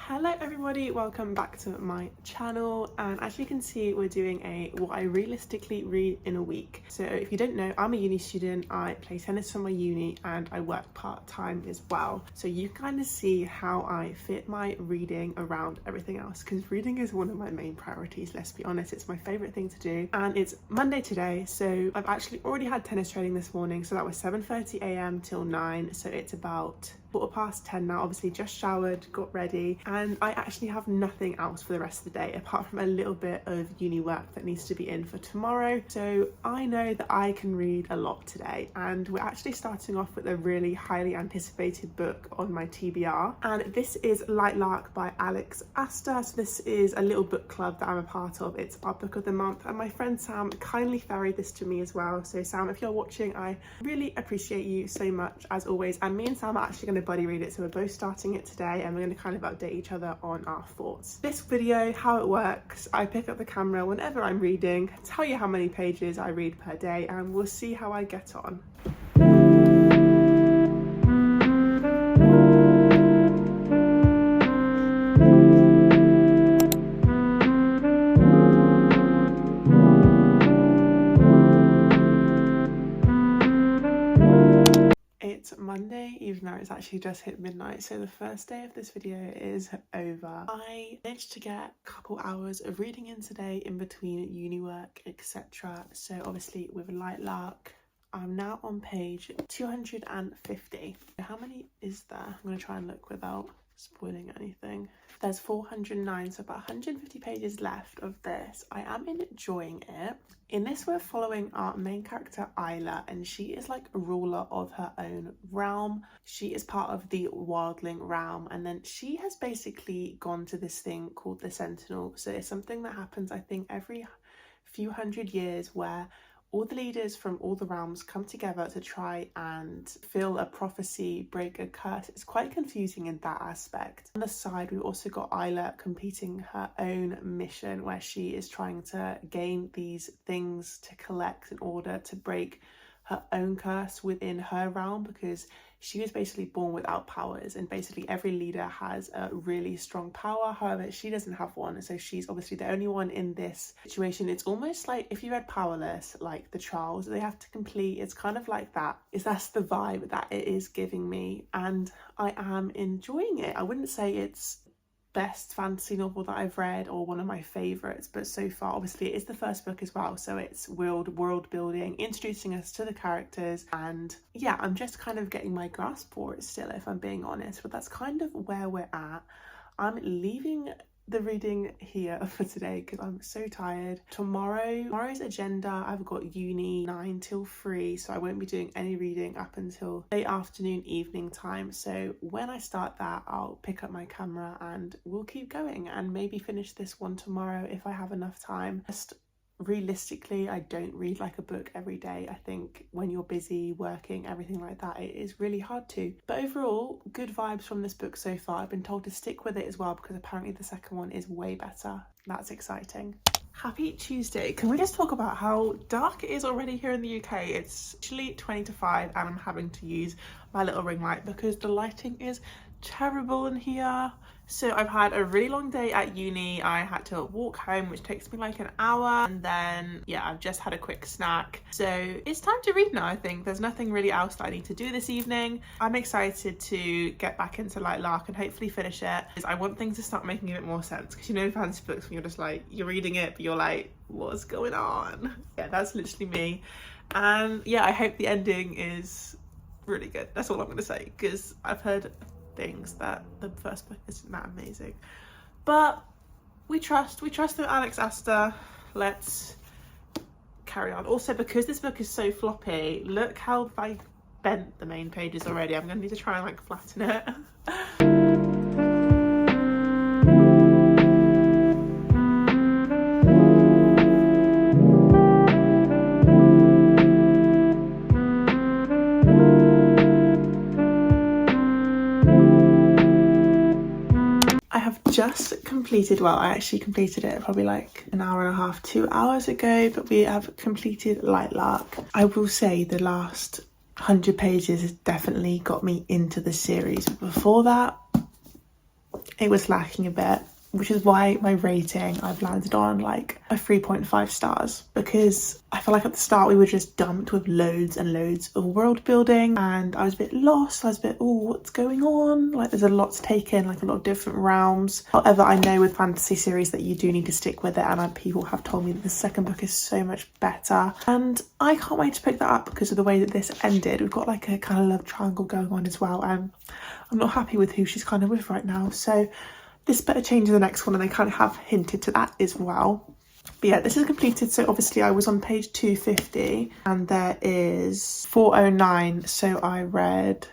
Hello everybody, welcome back to my channel, and as you can see we're doing what I realistically read in a week. So if you don't know, I'm a uni student, I play tennis for my uni and I work part-time as well. So you kind of see how I fit my reading around everything else, because reading is one of my main priorities, let's be honest. It's my favourite thing to do, and it's Monday today, so I've actually already had tennis training this morning. So that was 7:30 a.m. till 9, so it's about 10:15 now. Obviously just showered, got ready, and I actually have nothing else for the rest of the day apart from a little bit of uni work that needs to be in for tomorrow. So I know that I can read a lot today, and we're actually starting off with a really highly anticipated book on my TBR, and this is Light Lark by Alex Astor. So this is a little book club that I'm a part of. It's our book of the month, and my friend Sam kindly ferried this to me as well. So Sam, if you're watching, I really appreciate you so much as always, and me and Sam are actually going to buddy read it, so we're both starting it today and we're going to kind of update each other on our thoughts. This video, how it works, I pick up the camera whenever I'm reading, tell you how many pages I read per day, and we'll see how I get on. It's Monday, even though it's actually just hit midnight, so the first day of this video is over. I managed to get a couple hours of reading in today in between uni work, etc. So obviously with Light Lark, I'm now on page 250. How many is there? I'm going to try and look without spoiling anything. There's 409, so about 150 pages left of this. I am enjoying it. In this, we're following our main character Isla, and she is like a ruler of her own realm. She is part of the wildling realm, and then she has basically gone to this thing called the Sentinel. So it's something that happens, I think, every few hundred years, where all the leaders from all the realms come together to try and fulfill a prophecy, break a curse. It's quite confusing in that aspect. On the side, we've also got Isla completing her own mission, where she is trying to gain these things to collect in order to break her own curse within her realm, because she was basically born without powers, and basically every leader has a really strong power. However, she doesn't have one, so she's obviously the only one in this situation. It's almost like if you read Powerless, like the trials they have to complete. It's kind of like that. That's the vibe that it is giving me, and I am enjoying it. I wouldn't say it's best fantasy novel that I've read or one of my favorites, but so far, obviously it is the first book as well, so it's world building, introducing us to the characters, and yeah, I'm just kind of getting my grasp for it still, if I'm being honest. But that's kind of where we're at. I'm leaving the reading here for today because I'm so tired. Tomorrow's agenda, I've got uni 9 till 3, so I won't be doing any reading up until late afternoon, evening time. So when I start that, I'll pick up my camera and we'll keep going and maybe finish this one tomorrow if I have enough time. Just realistically, I don't read like a book every day. I think when you're busy working, everything like that, it is really hard to. But overall, good vibes from this book so far. I've been told to stick with it as well, because apparently the second one is way better. That's exciting. Happy Tuesday. Can we just talk about how dark it is already here in the UK? It's actually 20 to 5 and I'm having to use my little ring light because the lighting is terrible in here. So I've had a really long day at uni. I had to walk home, which takes me like an hour, and then yeah, I've just had a quick snack. So it's time to read now. I think there's nothing really else that I need to do this evening. I'm excited to get back into Light Lark and hopefully finish it, because I want things to start making a bit more sense, because you know fantasy books when you're just like, you're reading it but you're like, what's going on? Yeah, that's literally me. And yeah, I hope the ending is really good. That's all I'm gonna say, because I've heard things that the first book isn't that amazing, but we trust in Alex Astor. Let's carry on. Also, because this book is so floppy, look how I bent the main pages already. I'm gonna need to try and like flatten it. Just completed, well, I actually completed it probably like an hour and a half, 2 hours ago, but we have completed Light Lark. I will say the last 100 pages has definitely got me into the series. Before that, it was lacking a bit, which is why my rating, I've landed on like a 3.5 stars, because I feel like at the start we were just dumped with loads and loads of world building and I was a bit lost. I was a bit, oh, what's going on? Like there's a lot to take in, like a lot of different realms. However, I know with fantasy series that you do need to stick with it, and people have told me that the second book is so much better, and I can't wait to pick that up because of the way that this ended. We've got like a kind of love triangle going on as well, and I'm not happy with who she's kind of with right now, so this better change in the next one, and they kind of have hinted to that as well. But yeah, this is completed. So obviously I was on page 250 and there is 409, so I read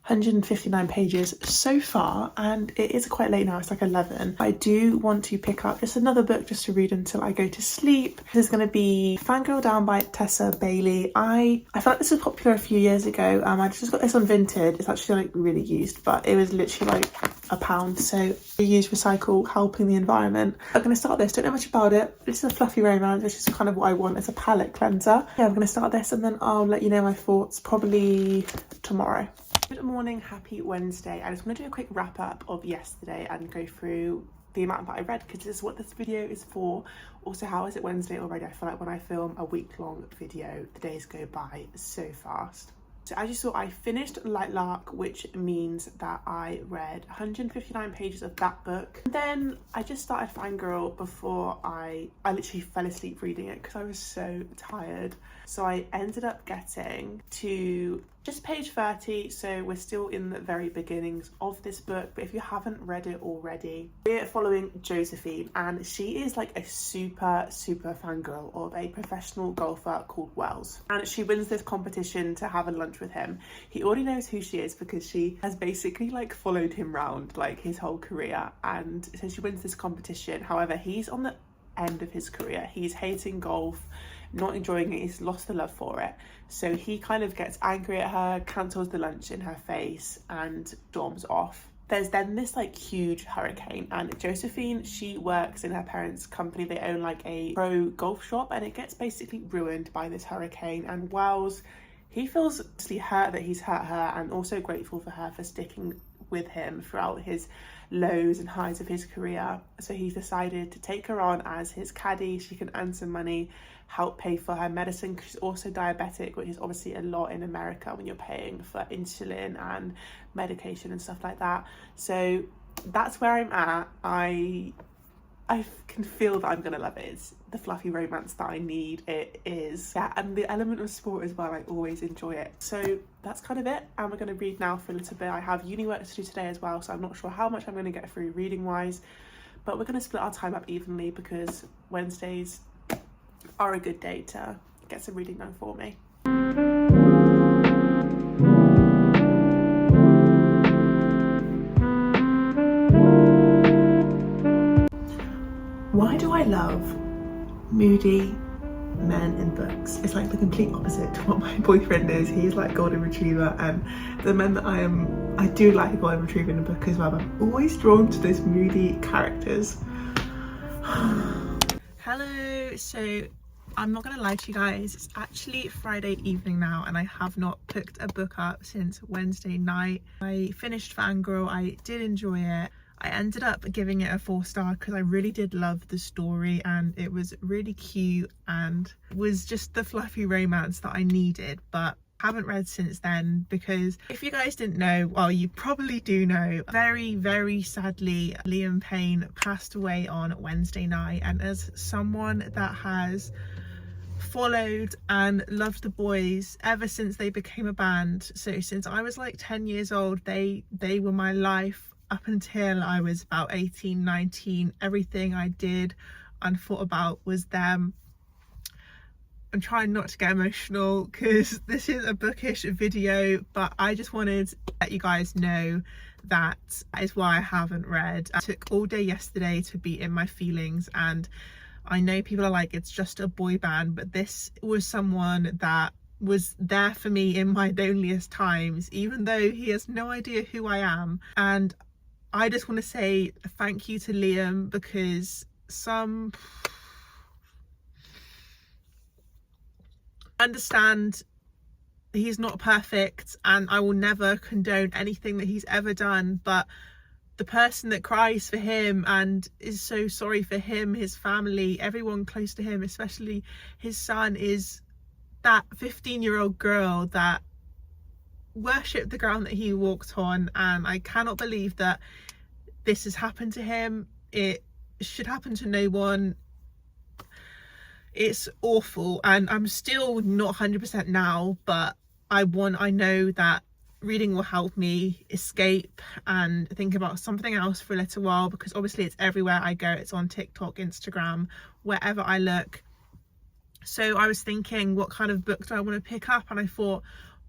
159 pages so far, and it is quite late now, it's like 11. I do want to pick up just another book just to read until I go to sleep. This is going to be Fangirl Down by Tessa Bailey. I felt like this was popular a few years ago. I just got this on Vinted. It's actually like really used, but it was literally like £1, so reuse, recycle, helping the environment. I'm going to start this, don't know much about it. This is a fluffy romance, which is kind of what I want as a palette cleanser. Yeah, I'm going to start this and then I'll let you know my thoughts probably tomorrow. Good morning, happy Wednesday. I just want to do a quick wrap up of yesterday and go through the amount that I read, because this is what this video is for. Also, how is it Wednesday already? I feel like when I film a week-long video, the days go by so fast. So as you saw, I finished Light Lark, which means that I read 159 pages of that book. And then I just started Fangirl before I literally fell asleep reading it because I was so tired. So I ended up getting to just page 30, so we're still in the very beginnings of this book. But if you haven't read it already, we're following Josephine, and she is like a super fangirl of a professional golfer called Wells, and she wins this competition to have a lunch with him. He already knows who she is because she has basically like followed him around like his whole career, and so she wins this competition. However, he's on the end of his career, he's hating golf, not enjoying it, he's lost the love for it. So he kind of gets angry at her, cancels the lunch in her face and storms off. There's then this like huge hurricane, and Josephine, she works in her parents' company. They own like a pro golf shop, and it gets basically ruined by this hurricane. And Wells, he feels honestly hurt that he's hurt her, and also grateful for her for sticking with him throughout his lows and highs of his career. So he's decided to take her on as his caddy. She can earn some money, help pay for her medicine, because she's also diabetic, which is obviously a lot in America when you're paying for insulin and medication and stuff like that. So that's where I'm at. I can feel that I'm gonna love it. It's the fluffy romance that I need. It is, yeah, and the element of sport as well. I always enjoy it. So that's kind of it, and we're gonna read now for a little bit. I have uni work to do today as well, so I'm not sure how much I'm gonna get through reading wise, but we're gonna split our time up evenly because Wednesdays are a good day to get some reading done for me. Why do I love moody men in books? It's like the complete opposite to what my boyfriend is. He's like golden retriever, and the men that I do like a golden retriever in a book as well. I'm always drawn to those moody characters. Hello, so I'm not gonna lie to you guys, it's actually Friday evening now and I have not picked a book up since Wednesday night. I finished Fangirl, I did enjoy it. I ended up giving it a 4-star because I really did love the story, and it was really cute and was just the fluffy romance that I needed, but haven't read since then because if you guys didn't know, well, you probably do know, very sadly Liam Payne passed away on Wednesday night. And as someone that has followed and loved the boys ever since they became a band, so since I was like 10 years old, they were my life up until I was about 18, 19. Everything I did and thought about was them. I'm trying not to get emotional because this is a bookish video, but I just wanted to let you guys know that is why I haven't read. I took all day yesterday to be in my feelings, and I know people are like, it's just a boy band, but this was someone that was there for me in my loneliest times, even though he has no idea who I am. And I just want to say thank you to Liam, because understand he's not perfect and I will never condone anything that he's ever done, but the person that cries for him and is so sorry for him, his family, everyone close to him, especially his son, is that 15-year-old girl that worshipped the ground that he walked on. And I cannot believe that this has happened to him. It should happen to no one. It's awful, and I'm still not 100% now, but I know that reading will help me escape and think about something else for a little while, because obviously it's everywhere I go. It's on TikTok, Instagram, wherever I look. So I was thinking, what kind of book do I want to pick up? And I thought,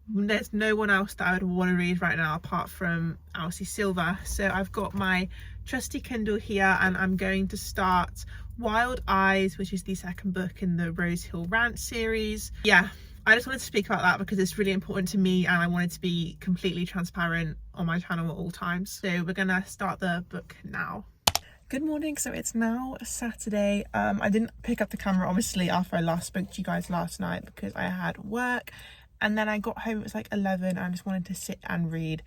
there's no one else that I would want to read right now apart from Elsie Silver. So I've got my trusty Kindle here, and I'm going to start Wild Eyes, which is the second book in the Rose Hill Rant series. Yeah, I just wanted to speak about that because it's really important to me, and I wanted to be completely transparent on my channel at all times. So we're gonna start the book now. Good morning. So it's now Saturday. I didn't pick up the camera obviously after I last spoke to you guys last night because I had work, and then I got home, it was like 11, and I just wanted to sit and read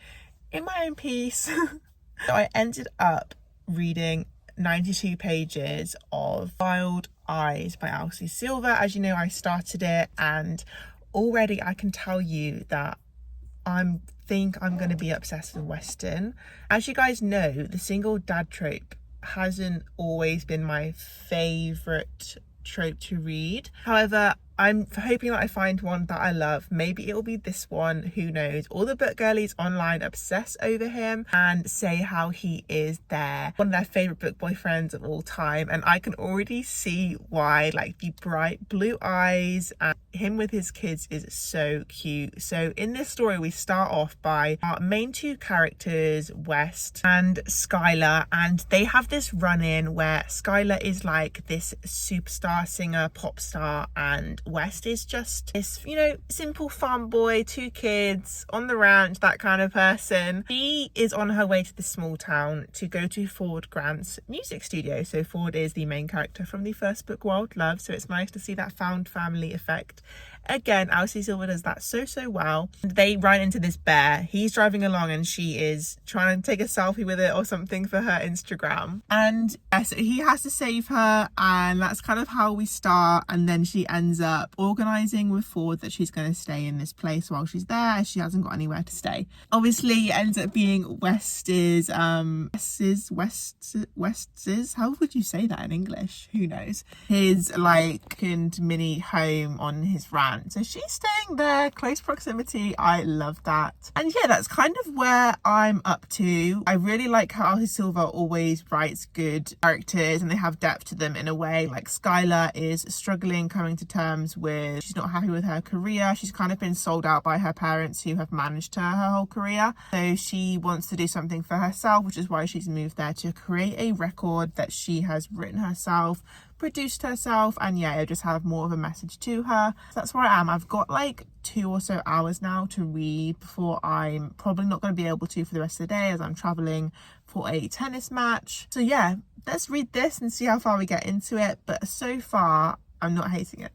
in my own peace. So I ended up reading 92 pages of Wild Eyes by Elsie Silver. As you know, I started it, and already I can tell you that I think I'm going to be obsessed with Western. As you guys know, the single dad trope hasn't always been my favourite trope to read. However, I'm hoping that I find one that I love. Maybe it'll be this one, who knows. All the book girlies online obsess over him and say how he is one of their favourite book boyfriends of all time, and I can already see why. Like, the bright blue eyes and him with his kids is so cute. So in this story, we start off by our main two characters, West and Skylar, and they have this run-in where Skylar is like this superstar singer, pop star, and West is just this, you know, simple farm boy, 2 kids on the ranch, that kind of person. She is on her way to the small town to go to Ford Grant's music studio. So Ford is the main character from the first book, Wild Love, so it's nice to see that found family effect. Again, Elsie Silver does that so well. They run into this bear. He's driving along and she is trying to take a selfie with it or something for her Instagram. And so he has to save her, and that's kind of how we start. And then she ends up organising with Ford that she's going to stay in this place while she's there, as she hasn't got anywhere to stay. Obviously, it ends up being West's, how would you say that in English? Who knows? His like mini home on his ranch. So she's staying there, close proximity. I love that. And yeah, that's kind of where I'm up to. I really like how Elsie Silver always writes good characters and they have depth to them in a way. Like, Skylar is struggling, coming to terms with, she's not happy with her career. She's kind of been sold out by her parents who have managed her whole career. So she wants to do something for herself, which is why she's moved there to create a record that she has written herself, produced herself, and yeah, it'll just have more of a message to her. So that's where I am. I've got like 2 or so hours now to read before I'm probably not going to be able to for the rest of the day, as I'm traveling for a tennis match. So yeah, let's read this and see how far we get into it. But so far, I'm not hating it.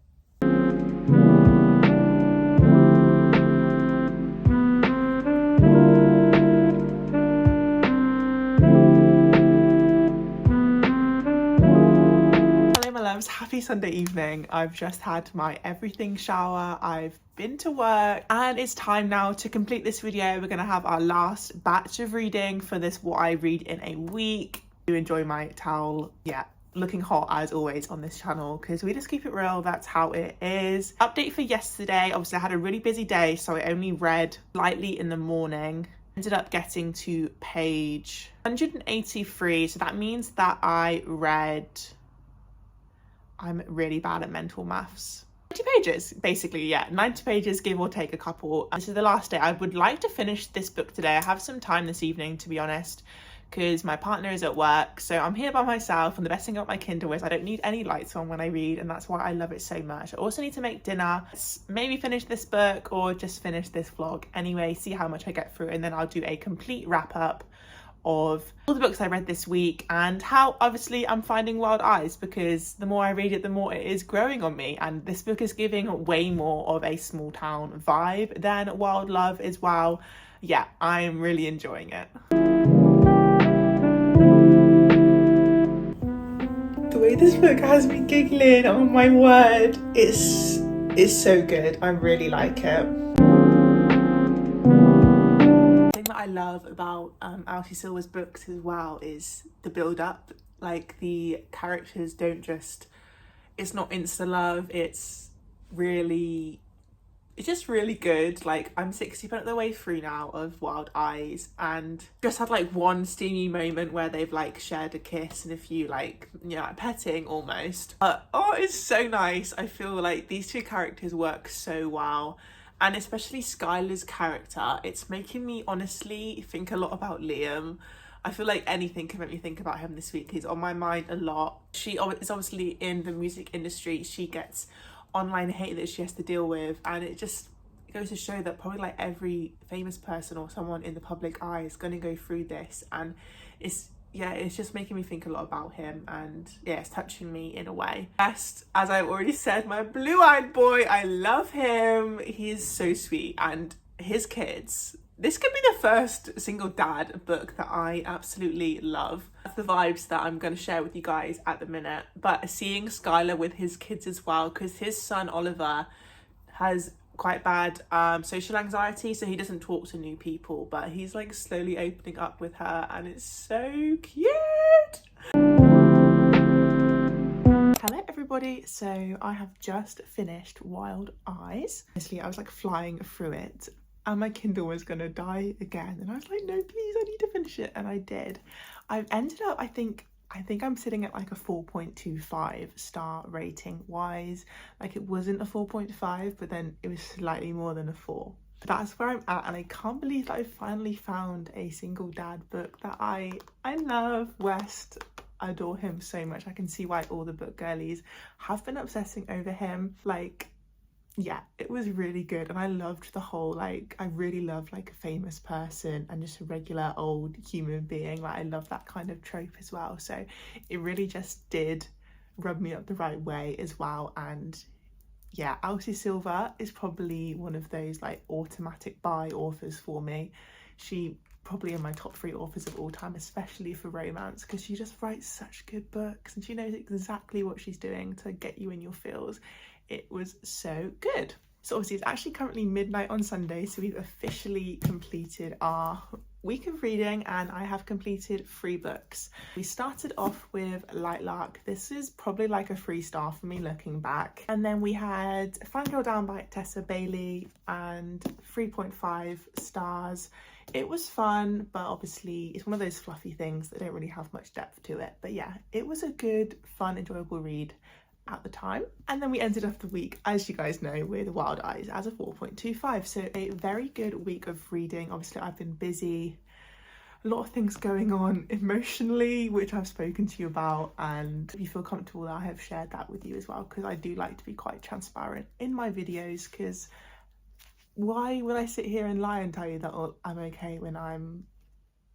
Happy Sunday evening. I've just had my everything shower, I've been to work, and it's time now to complete this video. We're gonna have our last batch of reading for this What I Read in a Week. You enjoy my towel, yeah, looking hot as always on this channel, because we just keep it real, that's how it is. Update for yesterday, obviously I had a really busy day, so I only read lightly in the morning. Ended up getting to page 183, so that means that I read, I'm really bad at mental maths, 90 pages basically. Yeah, 90 pages, give or take a couple. This is the last day. I would like to finish this book today. I have some time this evening, to be honest, because my partner is at work, so I'm here by myself, and the best thing about my Kindle is I don't need any lights on when I read, and that's why I love it so much. I also need to make dinner, maybe finish this book or just finish this vlog anyway, see how much I get through, and then I'll do a complete wrap up of all the books I read this week and how obviously I'm finding Wild Eyes, because the more I read it, the more it is growing on me, and this book is giving way more of a small town vibe than Wild Love is. Wow, yeah, I'm really enjoying it. The way this book has me giggling, oh my word, it's so good. I really like it. The thing that I love about Alfie Silver's books as well is the build up. Like, the characters don't just, it's not insta love, it's just really good. Like, I'm 60% of the way through now of Wild Eyes, and just had like one steamy moment where they've like shared a kiss and a few like, you know, like petting almost. Oh, it's so nice. I feel like these two characters work so well, and especially Skylar's character, it's making me honestly think a lot about Liam. I feel like anything can make me think about him this week. He's on my mind a lot. She is obviously in the music industry. She gets online hate that she has to deal with, and it just goes to show that probably like every famous person or someone in the public eye is going to go through this, and it's just making me think a lot about him, and yeah, it's touching me in a way. Best, as I've already said, my blue-eyed boy, I love him. He is so sweet, and his kids, this could be the first single dad book that I absolutely love. That's the vibes that I'm going to share with you guys at the minute. But seeing Skylar with his kids as well, because his son Oliver has quite bad social anxiety, so he doesn't talk to new people, but he's like slowly opening up with her, and it's so cute. Hello everybody, so I have just finished Wild Eyes. Honestly, I was like flying through it, and my Kindle was gonna die again, and I was like, no, please, I need to finish it, and I did. I've ended up, I think I'm sitting at like a 4.25 star rating wise. Like, it wasn't a 4.5, but then it was slightly more than a 4. But that's where I'm at, and I can't believe that I finally found a single dad book that I love. West, I adore him so much. I can see why all the book girlies have been obsessing over him. Like, yeah, it was really good, and I loved the whole, like, I really love like a famous person and just a regular old human being. Like, I love that kind of trope as well, so it really just did rub me up the right way as well. And yeah, Alfie Silver is probably one of those like automatic buy authors for me. She probably in my top 3 authors of all time, especially for romance, because she just writes such good books and she knows exactly what she's doing to get you in your feels. It was so good. So obviously it's actually currently midnight on Sunday, so we've officially completed our week of reading, and I have completed 3 books. We started off with Light Lark. This is probably like a 3-star for me looking back. And then we had Fangirl Down by Tessa Bailey, and 3.5 stars. It was fun, but obviously it's one of those fluffy things that don't really have much depth to it. But yeah, it was a good, fun, enjoyable read at the time. And then we ended off the week, as you guys know, with Wild Eyes as a 4.25. So a very good week of reading. Obviously I've been busy, a lot of things going on emotionally, which I've spoken to you about, and if you feel comfortable that I have shared that with you as well, because I do like to be quite transparent in my videos, because why would I sit here and lie and tell you that I'm okay when I'm,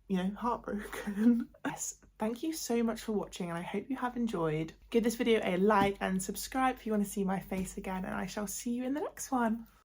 you know, heartbroken? Yes, thank you so much for watching, and I hope you have enjoyed. Give this video a like and subscribe if you want to see my face again, and I shall see you in the next one.